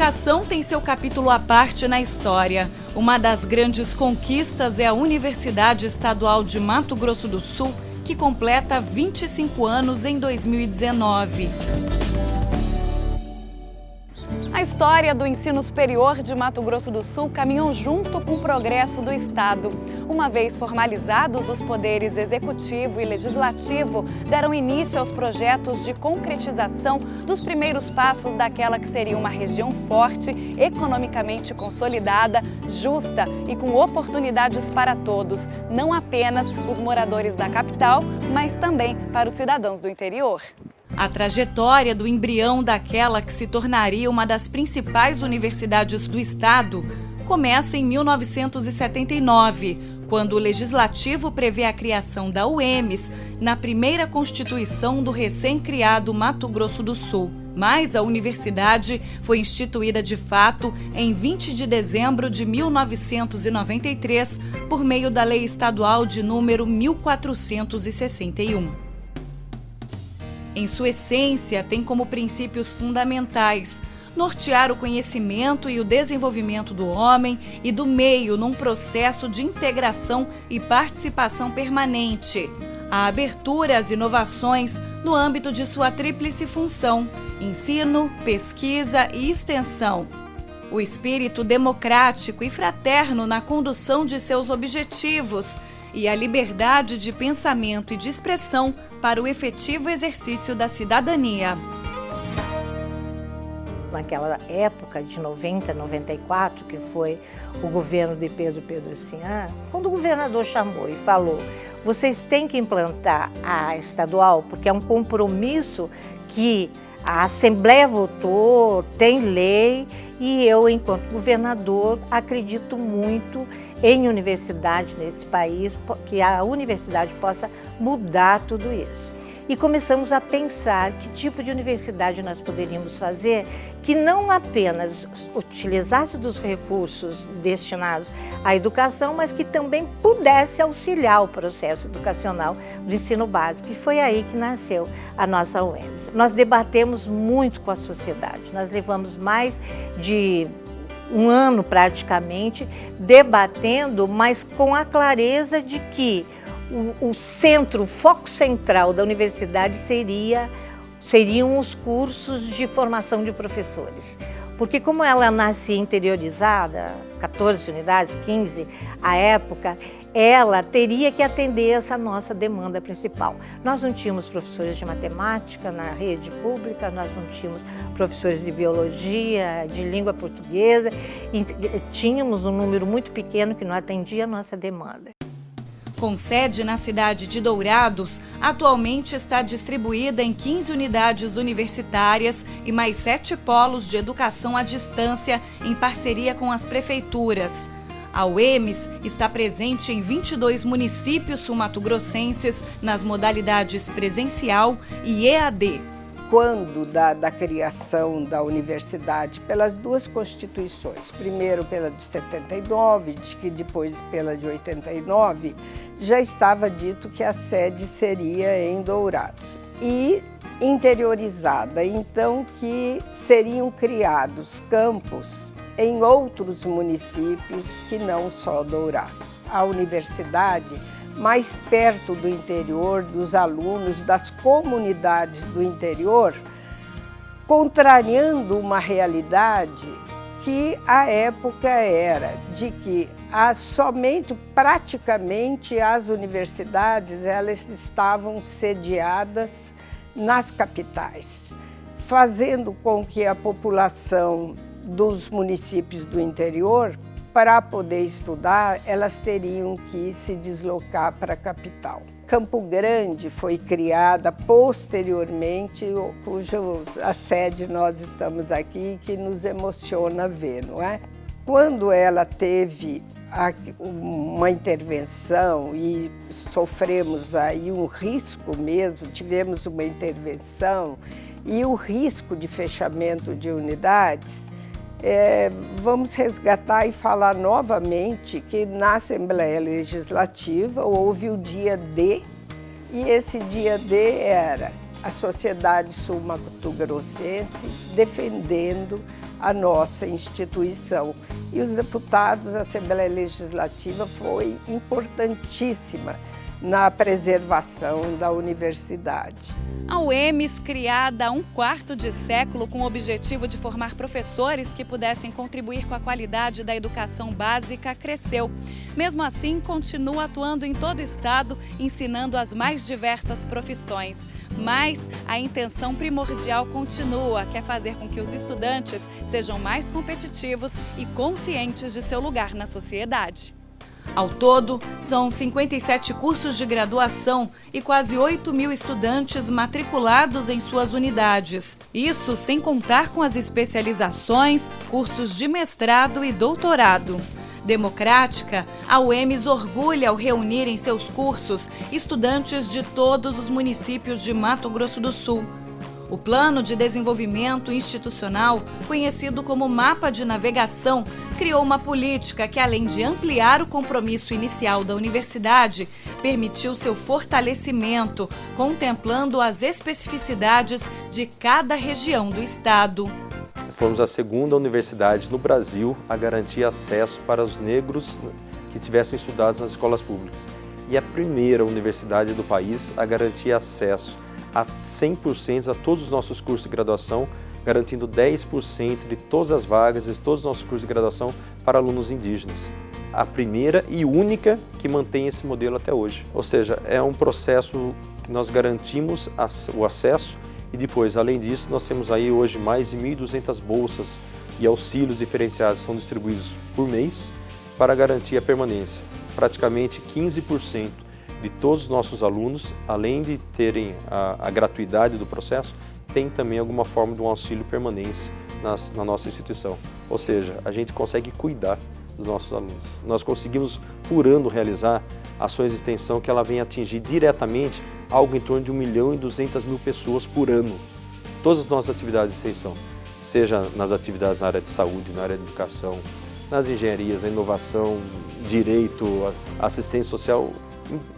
educação tem seu capítulo à parte na história. Uma das grandes conquistas é a Universidade Estadual de Mato Grosso do Sul, que completa 25 anos em 2019. A história do ensino superior de Mato Grosso do Sul caminhou junto com o progresso do Estado. Uma vez formalizados, os poderes executivo e legislativo deram início aos projetos de concretização dos primeiros passos daquela que seria uma região forte, economicamente consolidada, justa e com oportunidades para todos, não apenas os moradores da capital, mas também para os cidadãos do interior. A trajetória do embrião daquela que se tornaria uma das principais universidades do estado começa em 1979, quando o Legislativo prevê a criação da UEMS na primeira Constituição do recém-criado Mato Grosso do Sul. Mas a universidade foi instituída de fato em 20 de dezembro de 1993 por meio da Lei Estadual de número 1461. Em sua essência, tem como princípios fundamentais nortear o conhecimento e o desenvolvimento do homem e do meio num processo de integração e participação permanente, a abertura às inovações no âmbito de sua tríplice função: ensino, pesquisa e extensão. O espírito democrático e fraterno na condução de seus objetivos e a liberdade de pensamento e de expressão para o efetivo exercício da cidadania. Naquela época de 90, 94, que foi o governo de Pedro Pedrocian, quando o governador chamou e falou: vocês têm que implantar a estadual, porque é um compromisso que a Assembleia votou, tem lei, e eu, enquanto governador, acredito muito em universidade nesse país, que a universidade possa mudar tudo isso. E começamos a pensar que tipo de universidade nós poderíamos fazer que não apenas utilizasse dos recursos destinados à educação, mas que também pudesse auxiliar o processo educacional do ensino básico. E foi aí que nasceu a nossa UEMS. Nós debatemos muito com a sociedade, nós levamos mais de um ano praticamente debatendo, mas com a clareza de que o centro, o foco central da universidade seriam os cursos de formação de professores. Porque como ela nasce interiorizada, 14 unidades, 15 à época, ela teria que atender essa nossa demanda principal. Nós não tínhamos professores de matemática na rede pública, nós não tínhamos professores de biologia, de língua portuguesa, e tínhamos um número muito pequeno que não atendia a nossa demanda. Com sede na cidade de Dourados, atualmente está distribuída em 15 unidades universitárias e mais 7 polos de educação à distância em parceria com as prefeituras. A UEMS está presente em 22 municípios sul-mato-grossenses nas modalidades presencial e EAD. Quando da criação da universidade pelas duas constituições, primeiro pela de 79, que depois pela de 89, já estava dito que a sede seria em Dourados e interiorizada, então que seriam criados campos em outros municípios que não só Dourados. A universidade mais perto do interior, dos alunos, das comunidades do interior, contrariando uma realidade que à época era de que praticamente as universidades elas estavam sediadas nas capitais, fazendo com que a população dos municípios do interior, para poder estudar, elas teriam que se deslocar para a capital. Campo Grande foi criada posteriormente, cujo a sede nós estamos aqui, que nos emociona ver, não é? Quando ela teve uma intervenção e sofremos aí um risco mesmo, tivemos uma intervenção e o risco de fechamento de unidades, vamos resgatar e falar novamente que na Assembleia Legislativa houve o dia D, e esse dia D era a sociedade sul-mato-grossense defendendo a nossa instituição. E os deputados, a Assembleia Legislativa foi importantíssima na preservação da universidade. A UEMS, criada há um quarto de século com o objetivo de formar professores que pudessem contribuir com a qualidade da educação básica, cresceu. Mesmo assim, continua atuando em todo o estado, ensinando as mais diversas profissões. Mas a intenção primordial continua, que é fazer com que os estudantes sejam mais competitivos e conscientes de seu lugar na sociedade. Ao todo, são 57 cursos de graduação e quase 8.000 estudantes matriculados em suas unidades. Isso sem contar com as especializações, cursos de mestrado e doutorado. Democrática, a UEMS orgulha ao reunir em seus cursos estudantes de todos os municípios de Mato Grosso do Sul. O Plano de Desenvolvimento Institucional, conhecido como Mapa de Navegação, criou uma política que, além de ampliar o compromisso inicial da universidade, permitiu seu fortalecimento, contemplando as especificidades de cada região do estado. Fomos a segunda universidade no Brasil a garantir acesso para os negros que tivessem estudado nas escolas públicas. E a primeira universidade do país a garantir acesso a 100% a todos os nossos cursos de graduação, garantindo 10% de todas as vagas de todos os nossos cursos de graduação para alunos indígenas. A primeira e única que mantém esse modelo até hoje. Ou seja, é um processo que nós garantimos o acesso e depois, além disso, nós temos aí hoje mais de 1.200 bolsas e auxílios diferenciados que são distribuídos por mês para garantir a permanência. Praticamente 15% de todos os nossos alunos, além de terem a gratuidade do processo, tem também alguma forma de um auxílio permanência na nossa instituição. Ou seja, a gente consegue cuidar dos nossos alunos. Nós conseguimos, por ano, realizar ações de extensão que ela vem atingir diretamente algo em torno de 1.200.000 pessoas por ano. Todas as nossas atividades de extensão, seja nas atividades na área de saúde, na área de educação, nas engenharias, na inovação, direito, assistência social,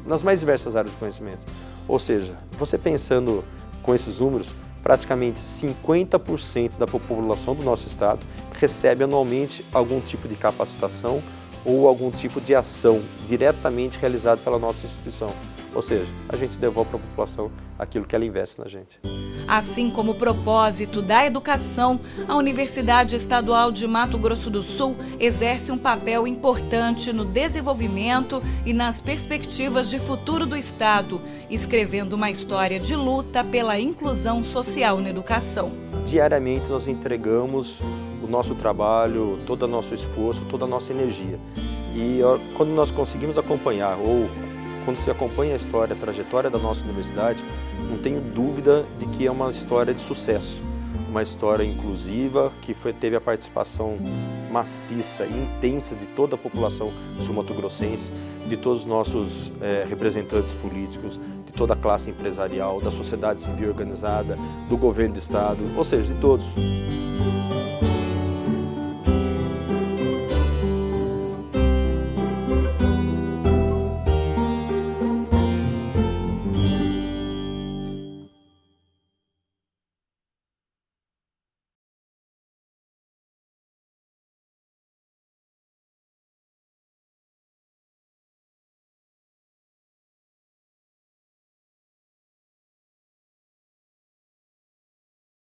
nas mais diversas áreas do conhecimento. Ou seja, você pensando com esses números, praticamente 50% da população do nosso estado recebe anualmente algum tipo de capacitação ou algum tipo de ação diretamente realizada pela nossa instituição. Ou seja, a gente devolve para a população aquilo que ela investe na gente. Assim como o propósito da educação, a Universidade Estadual de Mato Grosso do Sul exerce um papel importante no desenvolvimento e nas perspectivas de futuro do estado, escrevendo uma história de luta pela inclusão social na educação. Diariamente nós entregamos o nosso trabalho, todo o nosso esforço, toda a nossa energia. E quando nós conseguimos acompanhar, ou quando se acompanha a história, a trajetória da nossa universidade, não tenho dúvida de que é uma história de sucesso. Uma história inclusiva, que teve a participação maciça e intensa de toda a população sul-mato-grossense, de todos os nossos representantes políticos, de toda a classe empresarial, da sociedade civil organizada, do governo do estado, ou seja, de todos.